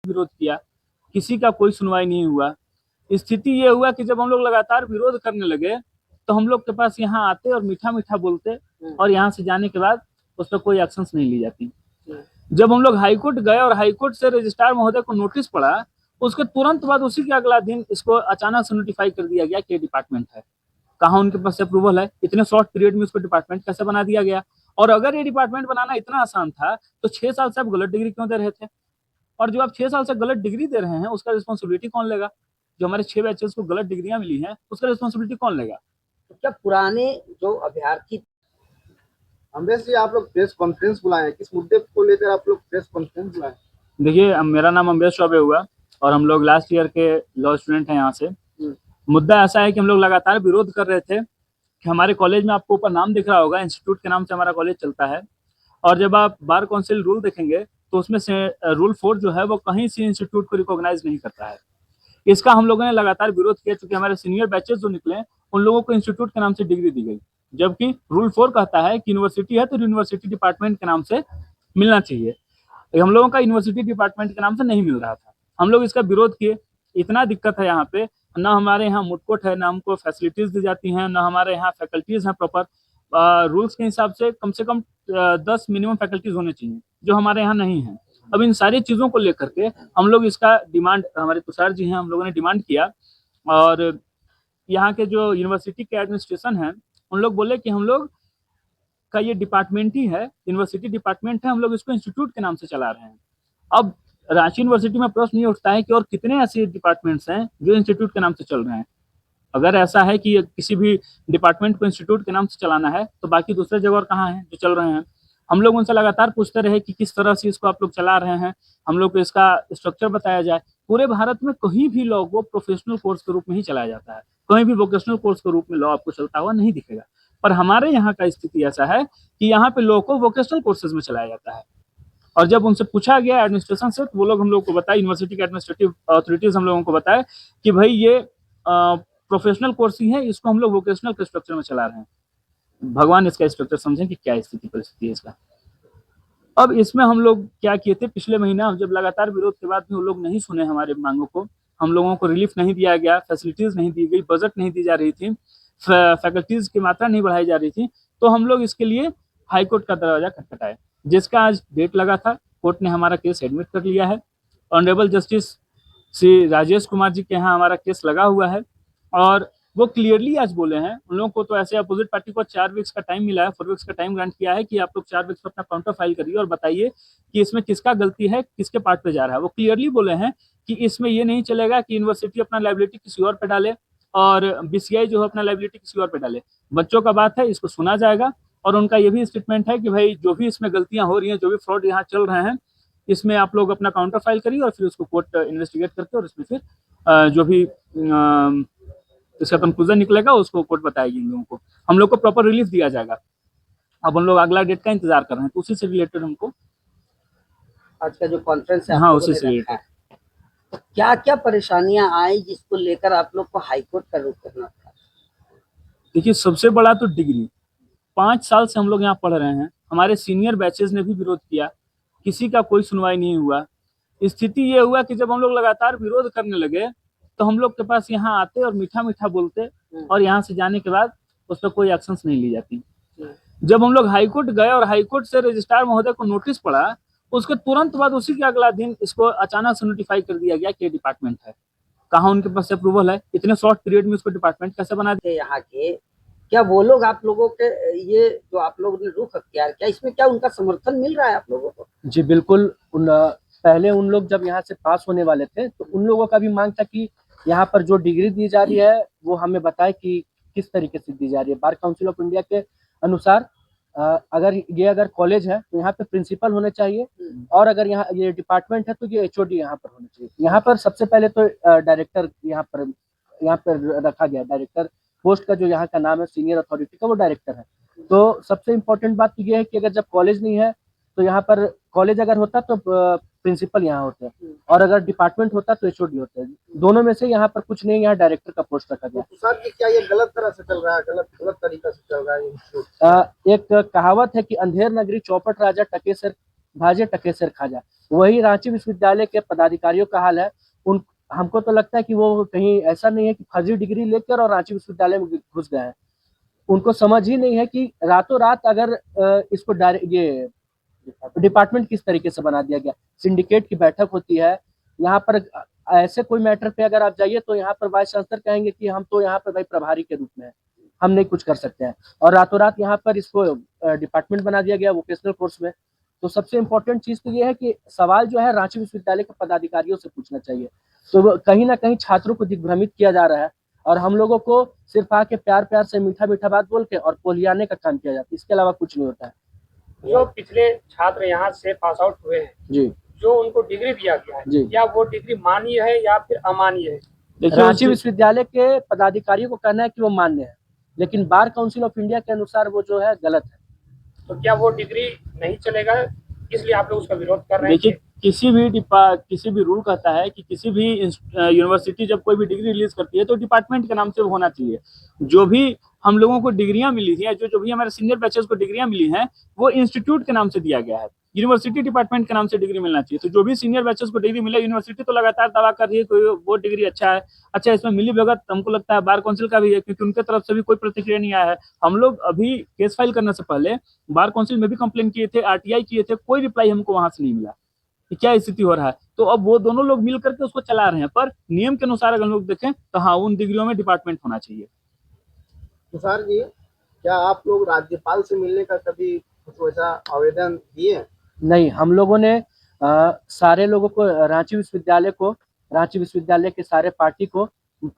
विरोध किया, किसी का कोई सुनवाई नहीं हुआ। स्थिति ये हुआ कि जब हम लोग लगातार विरोध करने लगे तो हम लोग के पास यहाँ आते और मीठा मीठा बोलते और यहाँ से जाने के बाद उस पर कोई एक्शंस नहीं ली जाती। जब हम लोग हाईकोर्ट गए और हाईकोर्ट से रजिस्ट्रार महोदय को नोटिस पड़ा, उसके तुरंत बाद उसी के अगला दिन इसको अचानक से नोटिफाई कर दिया गया कि डिपार्टमेंट है। कहाँ उनके पास अप्रूवल है? इतने शॉर्ट पीरियड में उसको डिपार्टमेंट कैसे बना दिया गया? और अगर ये डिपार्टमेंट बनाना इतना आसान था तो 6 साल से आप गलत डिग्री क्यों दे रहे थे? और जो आप 6 साल से गलत डिग्री दे रहे हैं उसका रिस्पॉन्सिबिलिटी कौन लेगा? जो हमारे 6 बैचेस को गलत डिग्रियां मिली हैं उसका रिस्पॉन्सिबिलिटी कौन लेगा? तो क्या पुराने जो अभ्यर्थी अम्बेश जी, आप लोग प्रेस कॉन्फ्रेंस बुलाए, किस मुद्दे को लेकर आप लोग प्रेस कॉन्फ्रेंस बुलाए? देखिए, मेरा नाम अम्बेश चौबे हुआ और हम लोग लास्ट ईयर के लॉ स्टूडेंट हैं यहाँ से। मुद्दा ऐसा है कि हम लोग लगातार विरोध कर रहे थे कि हमारे कॉलेज में, आपको ऊपर नाम दिख रहा होगा, इंस्टीट्यूट के नाम से हमारा कॉलेज चलता है। और जब आप बार काउंसिल रूल देखेंगे तो उसमें से रूल 4 जो है वो कहीं से इंस्टीट्यूट को रिकॉग्नाइज नहीं करता है। इसका हम लोगों ने लगातार विरोध किया, क्योंकि हमारे सीनियर बैचेस जो निकले उन लोगों को इंस्टीट्यूट के नाम से डिग्री दी गई, जबकि रूल 4 कहता है कि यूनिवर्सिटी है तो यूनिवर्सिटी डिपार्टमेंट के नाम से मिलना चाहिए। हम लोगों का यूनिवर्सिटी डिपार्टमेंट के नाम से नहीं मिल रहा था। हम लोग इसका विरोध किए। इतना दिक्कत है यहाँ पे, ना हमारे यहाँ मुटकोट है, ना हमको फैसिलिटीज दी जाती हैं, ना हमारे यहाँ फैकल्टीज हैं प्रॉपर। रूल्स के हिसाब से कम 10 मिनिमम फैकल्टीज होने चाहिए, जो हमारे यहाँ नहीं है। अब इन सारी चीज़ों को लेकर के हम लोग इसका डिमांड, हमारे तुषार जी हैं, हम लोगों ने डिमांड किया। और यहाँ के जो यूनिवर्सिटी के एडमिनिस्ट्रेशन है उन लोग बोले कि हम लोग का ये डिपार्टमेंट ही है, यूनिवर्सिटी डिपार्टमेंट है, हम लोग इसको इंस्टीट्यूट के नाम से चला रहे हैं। अब रांची यूनिवर्सिटी में प्रश्न ये उठता है कि और कितने ऐसे डिपार्टमेंट्स हैं जो इंस्टीट्यूट के नाम से चल रहे हैं? अगर ऐसा है कि किसी भी डिपार्टमेंट को इंस्टीट्यूट के नाम से चलाना है तो बाकी दूसरे जगह और कहाँ हैं जो चल रहे हैं? हम लोग उनसे लगातार पूछते रहे कि किस तरह से इसको आप लोग चला रहे हैं, हम लोग को इसका स्ट्रक्चर बताया जाए। पूरे भारत में कहीं भी लॉ को प्रोफेशनल कोर्स के रूप में ही चलाया जाता है, कहीं भी वोकेशनल कोर्स के रूप में लॉ आपको चलता हुआ नहीं दिखेगा। पर हमारे यहाँ का स्थिति ऐसा है कि यहाँ पे लॉ को वोकेशनल कोर्सेज में चलाया जाता है। और जब उनसे पूछा गया एडमिनिस्ट्रेशन से, तो वो लोग हम लोग को बताया, यूनिवर्सिटी के एडमिनिस्ट्रेटिव अथॉरिटीज हम लोगों को बताया कि भाई ये प्रोफेशनल कोर्स ही है, इसको हम लोग वोकेशनल के स्ट्रक्चर में चला रहे हैं। भगवान इसका स्ट्रक्चर समझें कि क्या स्थिति परिस्थिति है इसका। अब इसमें हम लोग क्या किए थे, पिछले महीना जब लगातार विरोध के बाद भी वो लोग नहीं सुने हमारे मांगों को, हम लोगों को रिलीफ नहीं दिया गया, फैसिलिटीज नहीं दी गई, बजट नहीं दी जा रही थी, फैकल्टीज की मात्रा नहीं बढ़ाई जा रही थी, तो हम लोग इसके लिए हाईकोर्ट का दरवाजा खटखटाए, जिसका आज डेट लगा था। कोर्ट ने हमारा केस एडमिट कर लिया है। ऑनरेबल जस्टिस श्री राजेश कुमार जी के यहाँ हमारा केस लगा हुआ है और वो क्लियरली आज बोले हैं, उन लोगों को तो ऐसे अपोजिट पार्टी को 4 वीक्स का टाइम मिला है, 4 वीक्स का टाइम ग्रांट किया है कि आप लोग 4 वीक्स में अपना काउंटर फाइल करिए और बताइए कि इसमें किसका गलती है, किसके पार्ट पे जा रहा है। वो क्लियरली बोले हैं कि इसमें ये नहीं चलेगा कि यूनिवर्सिटी अपना लाइबिलिटी किसी और पे डाले और बीसीआई जो है अपना लाइबिलिटी किसी और पे डाले। बच्चों का बात है, इसको सुना जाएगा। और उनका ये भी स्टेटमेंट है कि भाई जो भी इसमें गलतियां हो रही हैं, जो भी फ्रॉड यहाँ चल रहे हैं, इसमें आप लोग अपना काउंटर फाइल करिए और फिर उसको कोर्ट इन्वेस्टिगेट करके और इसमें फिर जो भी इसका कंक्लूजन निकलेगा उसको कोर्ट बताएगी इन लोगों को। हम लोग को प्रॉपर रिलीफ दिया जाएगा। अब हम लोग अगला डेट का इंतजार कर रहे हैं, तो उसी से रिलेटेड हमको आज का जो कॉन्फ्रेंस है, हाँ उसी से रिलेटेड तो क्या क्या परेशानियां आई जिसको लेकर आप लोग को हाईकोर्ट का रुख करना था? देखिए, सबसे बड़ा तो डिग्री, 5 साल से हम लोग यहाँ पढ़ रहे हैं, हमारे सीनियर बैचेस ने भी विरोध किया, किसी का कोई सुनवाई नहीं हुआ। स्थिति ये हुआ कि जब हम लोग लगातार विरोध करने लगे तो हम लोग के पास यहाँ आते और मीठा मीठा बोलते और यहाँ से जाने के बाद उस पर कोई एक्शंस नहीं ली जाती। जब हम लोग हाईकोर्ट गए और हाईकोर्ट से रजिस्ट्रार महोदय को नोटिस पड़ा, उसके तुरंत बाद उसी के अगला दिन इसको अचानक से नोटिफाई कर दिया गया कि डिपार्टमेंट है। कहाँ उनके पास अप्रूवल है? इतने शॉर्ट पीरियड में उसको डिपार्टमेंट कैसे बना दिया? यहाँ के क्या वो लोग आप लोगों के ये जो आप लोगों ने रुख अख्तियार किया, इसमें क्या उनका समर्थन मिल रहा है आप लोगों को? जी बिल्कुल। पहले उन लोग जब यहाँ से पास होने वाले थे तो उन लोगों का भी मांग था कि यहाँ पर जो डिग्री दी जा रही है वो हमें बताए कि किस तरीके से दी जा रही है। बार काउंसिल ऑफ इंडिया के अनुसार अगर कॉलेज है तो यहाँ पे प्रिंसिपल होने चाहिए और अगर यहाँ ये डिपार्टमेंट है तो ये एचओडी यहाँ पर होने चाहिए। यहाँ पर सबसे पहले तो डायरेक्टर यहाँ पर रखा गया। डायरेक्टर पोस्ट का जो यहाँ का नाम है, सीनियर अथॉरिटी का, वो डायरेक्टर है। तो सबसे इम्पोर्टेंट बात तो ये है कि अगर जब कॉलेज नहीं है तो यहाँ पर कॉलेज अगर होता तो प्रिंसिपल यहाँ होते हैं और अगर डिपार्टमेंट होता तो एचओडी होते हैं। दोनों में से यहाँ पर कुछ नहीं, यहाँ डायरेक्टर का पोस्ट रखा गया। तो सर, क्या ये गलत तरह से चल रहा है, गलत तरीका से चल रहा है? एक कहावत है कि अंधेर नगरी चौपट राजा टकेसर भाजे टकेसर खाजा। वही रांची विश्वविद्यालय के पदाधिकारियों का हाल है। उन हमको तो लगता है कि वो कहीं ऐसा नहीं है कि फर्जी डिग्री लेकर और रांची विश्वविद्यालय में घुस गए हैं। उनको समझ ही नहीं है कि रातों रात अगर इसको ये डिपार्टमेंट किस तरीके से बना दिया गया। सिंडिकेट की बैठक होती है यहाँ पर, ऐसे कोई मैटर पे अगर आप जाइए तो यहाँ पर वाइस चांसलर कहेंगे कि हम तो यहाँ पर भाई प्रभारी के रूप में हैं, हम नहीं कुछ कर सकते हैं, और रातों रात यहाँ पर इसको डिपार्टमेंट बना दिया गया वोकेशनल कोर्स में। तो सबसे इम्पोर्टेंट चीज तो ये है कि सवाल जो है रांची विश्वविद्यालय के पदाधिकारियों से पूछना चाहिए। तो कहीं ना कहीं छात्रों को दिग्भ्रमित किया जा रहा है और हम लोगों को सिर्फ आके प्यार प्यार से मीठा मीठा बात बोल के और पोलियाने का काम किया जाता है, इसके अलावा कुछ नहीं होता है। जो पिछले छात्र यहाँ से पास आउट हुए हैं, जी, जो उनको डिग्री दिया गया जी। है, क्या वो डिग्री मान्य है या फिर अमान्य है? देखिए रांची विश्वविद्यालय के पदाधिकारियों को कहना है कि वो मान्य है, लेकिन बार काउंसिल ऑफ इंडिया के अनुसार वो जो है गलत है। तो क्या वो डिग्री नहीं चलेगा, इसलिए आप लोग उसका विरोध कर रहे हैं? देखिए किसी भी रूल कहता है कि किसी भी यूनिवर्सिटी जब कोई भी डिग्री रिलीज करती है तो डिपार्टमेंट के नाम से होना चाहिए। जो भी हम लोगों को डिग्रियां मिली थी, जो भी हमारे सीनियर बैचेस को डिग्रियां मिली हैं, वो इंस्टीट्यूट के नाम से दिया गया है, यूनिवर्सिटी डिपार्टमेंट के नाम से डिग्री मिलना चाहिए। तो जो भी सीनियर बैचेस को डिग्री मिला, यूनिवर्सिटी तो लगातार दावा कर रही है कि वो डिग्री अच्छा है, इसमें मिली भगत हमको लगता है बार काउंसिल का भी है, क्योंकि उनके तरफ से भी कोई प्रतिक्रिया नहीं आया है। हम लोग अभी केस फाइल करने से पहले बार काउंसिल में भी कंप्लेन किए थे, RTI किए थे, कोई रिप्लाई हमको वहां से नहीं मिला कि क्या स्थिति हो रहा है। तो अब वो दोनों लोग मिल करके उसको चला रहे हैं, पर नियम के अनुसार अगर हम लोग देखें तो हाँ, उन डिग्रियों में डिपार्टमेंट होना चाहिए। तुषार जी, क्या आप लोग राज्यपाल से मिलने का कभी कुछ वैसा आवेदन दिए? नहीं, हम लोगों ने सारे लोगों को रांची विश्वविद्यालय के सारे पार्टी को,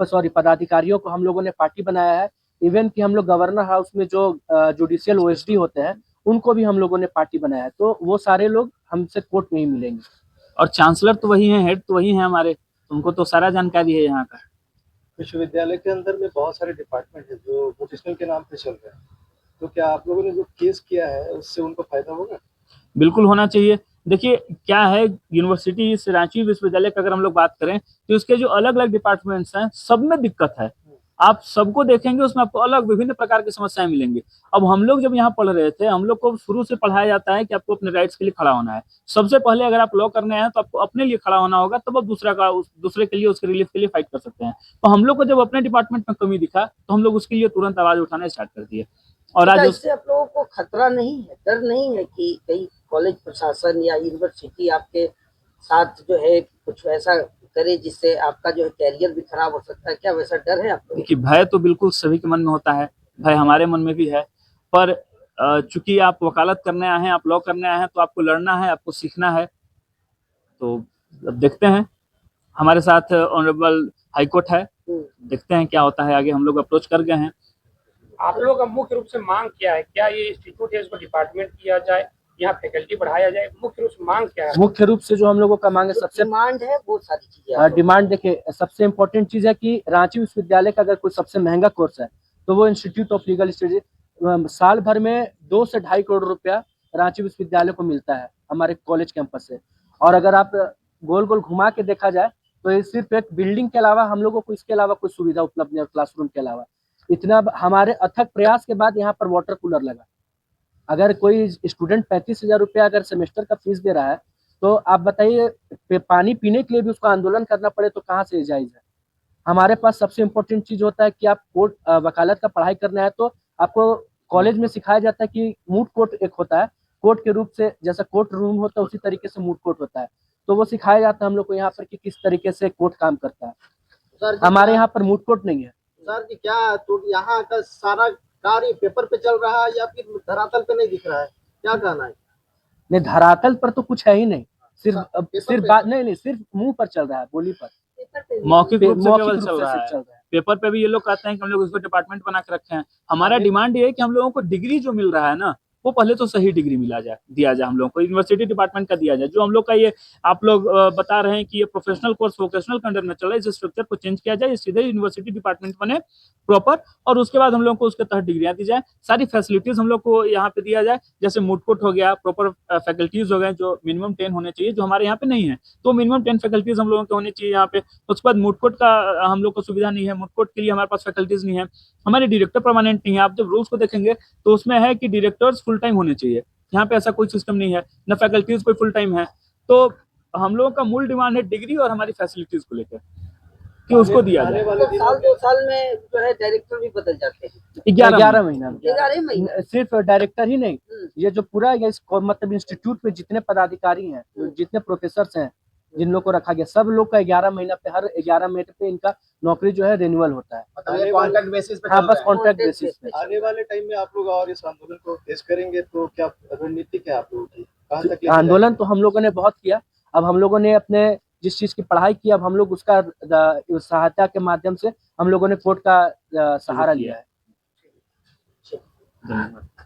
सॉरी पदाधिकारियों को हम लोगों ने पार्टी बनाया है। इवन कि हम लोग गवर्नर हाउस में जो जुडिशियल OSD होते हैं उनको भी हम लोगों ने पार्टी बनाया है। तो वो सारे लोग हमसे कोर्ट में ही मिलेंगे। और चांसलर तो वही है, हेड तो वही है हमारे, उनको तो सारा जानकारी है यहाँ का। विश्वविद्यालय के अंदर में बहुत सारे डिपार्टमेंट है जो वोकेशनल के नाम पे चल रहे हैं, तो क्या आप लोगों ने जो केस किया है उससे उनको फायदा होगा? बिल्कुल होना चाहिए। देखिए क्या है, यूनिवर्सिटी इस रांची विश्वविद्यालय की अगर हम लोग बात करें तो इसके जो अलग अलग डिपार्टमेंट्स हैं सब में दिक्कत है। आप सबको देखेंगे उसमें आपको अलग विभिन्न प्रकार की समस्याएं मिलेंगी। अब हम लोग जब यहाँ पढ़ रहे थे, हम लोग को शुरू से पढ़ाया जाता है कि आपको अपने राइट्स के लिए खड़ा होना है। सबसे पहले अगर आप लॉ करने हैं तो आपको अपने लिए खड़ा होना होगा, तब आप दूसरे के लिए, उसके रिलीफ के लिए फाइट कर सकते हैं। तो हम लोग को जब अपने डिपार्टमेंट में कमी दिखा तो हम लोग उसके लिए तुरंत आवाज उठाना स्टार्ट कर दिए। और आज इससे आप लोगों को खतरा नहीं है, डर नहीं है कि कहीं कॉलेज प्रशासन या यूनिवर्सिटी आपके साथ जो है कुछ ऐसा करे जिससे आपका जो है कैरियर भी खराब हो सकता है? क्या वैसा डर है आपको? देखिए भय तो बिल्कुल सभी के मन में होता है, भय हमारे मन में भी है, पर चूंकि आप वकालत करने आए हैं, आप लॉ करने आए हैं, तो आपको लड़ना है, आपको सीखना है। तो अब देखते हैं, हमारे साथ ऑनरेबल हाईकोर्ट है, देखते हैं क्या होता है आगे। हम लोग अप्रोच कर गए हैं। आप लोगों का मुख्य रूप से मांग क्या है? क्या ये इंस्टीट्यूट है इसको डिपार्टमेंट किया जाए, यहाँ फैकल्टी बढ़ाया जाए? मुख्य रूप से मांग क्या है? मुख्य रूप से जो हम लोगों का मांग है, सबसे डिमांड है वो सारी चीजें डिमांड देखिए, सबसे इम्पोर्टेंट चीज है कि रांची विश्वविद्यालय का अगर कोई सबसे महंगा कोर्स है तो वो इंस्टीट्यूट ऑफ लीगल स्टडीज साल भर में 2 से 2.5 करोड़ रुपया रांची विश्वविद्यालय को मिलता है हमारे कॉलेज कैंपस से। और अगर आप गोल गोल घुमा के देखा जाए तो ये सिर्फ एक बिल्डिंग के अलावा हम लोगों को इसके अलावा कोई सुविधा उपलब्ध नहीं है। क्लासरूम के अलावा इतना हमारे अथक प्रयास के बाद यहाँ पर वाटर कूलर लगा। अगर कोई स्टूडेंट 35,000 रुपया अगर सेमेस्टर का फीस दे रहा है तो आप बताइए पानी पीने के लिए भी उसको आंदोलन करना पड़े तो कहाँ से जायज है? हमारे पास सबसे इम्पोर्टेंट चीज होता है कि आप कोर्ट वकालत का पढ़ाई करना है तो आपको कॉलेज में सिखाया जाता है कि मूट कोर्ट एक होता है, कोर्ट के रूप से जैसा कोर्ट रूम होता है उसी तरीके से मूट कोर्ट होता है। तो वो सिखाया जाता है हम लोग को यहाँ पर कि किस तरीके से कोर्ट काम करता है। हमारे यहाँ पर मूट कोर्ट नहीं है। सर जी, क्या तो यहाँ का सारा कार्य पेपर पे चल रहा है या फिर धरातल पे नहीं दिख रहा है? क्या कहना है? नहीं, धरातल पर तो कुछ है ही नहीं, पेपर सिर्फ पे? बात नहीं, सिर्फ मुंह पर चल रहा है, बोली पर, मौखिक रूप से मौखिक केवल रूप चल से रहा सिर्फ चल है। रहा है। पेपर पे भी ये लोग कहते हैं कि हम लोग उसको डिपार्टमेंट बना के रखे हैं। हमारा डिमांड ये है कि हम लोगों को डिग्री जो मिल रहा है ना, वो पहले तो सही डिग्री दिया जाए हम लोग को, यूनिवर्सिटी डिपार्टमेंट का दिया जाए। जो हम लोग का ये आप लोग बता रहे हैं कि ये प्रोफेशनल कोर्स वोकेशनल के अंडर में चल रहा है, इस स्ट्रक्चर को चेंज किया जाए, सीधे यूनिवर्सिटी डिपार्टमेंट बने प्रॉपर, और उसके बाद हम लोग को उसके तहत डिग्रियां दी जाए। सारी फैसिलिटीज हम लोग को यहाँ पे दिया जाए, जैसे मूट कोर्ट हो गया, प्रॉपर फैकल्टीज हो गए जो मिनिमम 10 होने चाहिए, जो हमारे यहाँ पे नहीं है। तो मिनिमम 10 फैकल्टीज हम लोगों के होने चाहिए यहाँ पे। उसके बाद मूट कोर्ट का हम लोग को सुविधा नहीं है, मूट कोर्ट के लिए हमारे पास फैकल्टीज नहीं है। हमारे डायरेक्टर परमानेंट नहीं है। आप जब रूल्स को देखेंगे तो उसमें है कि डायरेक्टर्स फुल टाइम होने चाहिए, यहाँ पे ऐसा कोई सिस्टम नहीं है, न फैकल्टीज कोई फुल टाइम है। तो हम लोगों का मूल डिमांड है डिग्री और हमारी फैसिलिटीज को लेकर कि उसको दिया आने जाए। वाले तो दिनों साल में 2 साल में जो है डायरेक्टर भी बदल जाते हैं, 11 महीना में। 11 महीने। सिर्फ डायरेक्टर ही नहीं, हम्म। ये जो पूरा ये मतलब इंस्टीट्यूट में जितने पदाधिकारी हैं, जितने प्रोफेसर हैं, जिन लोग को रखा गया, सब लोग का 11 महीना पे, हर 11 महीने पे इनका नौकरी जो है रिन्यूअल होता है। आने वाले बेसिस हाँ, बस कॉन्ट्रैक्ट बेसिस पे। आने वाले टाइम में आप लोग और इस आंदोलन को फेस करेंगे तो क्या रणनीति क्या है आप लोगों की, कहाँ तक लेके आंदोलन जाएंगे? तो हम लोगों ने बहुत किया। अब हम लोगों ने अपने जिस चीज की पढ़ाई की, अब हम लोग उसका सहायता के माध्यम से हम लोगों ने कोर्ट का सहारा लिया है। धन्यवाद।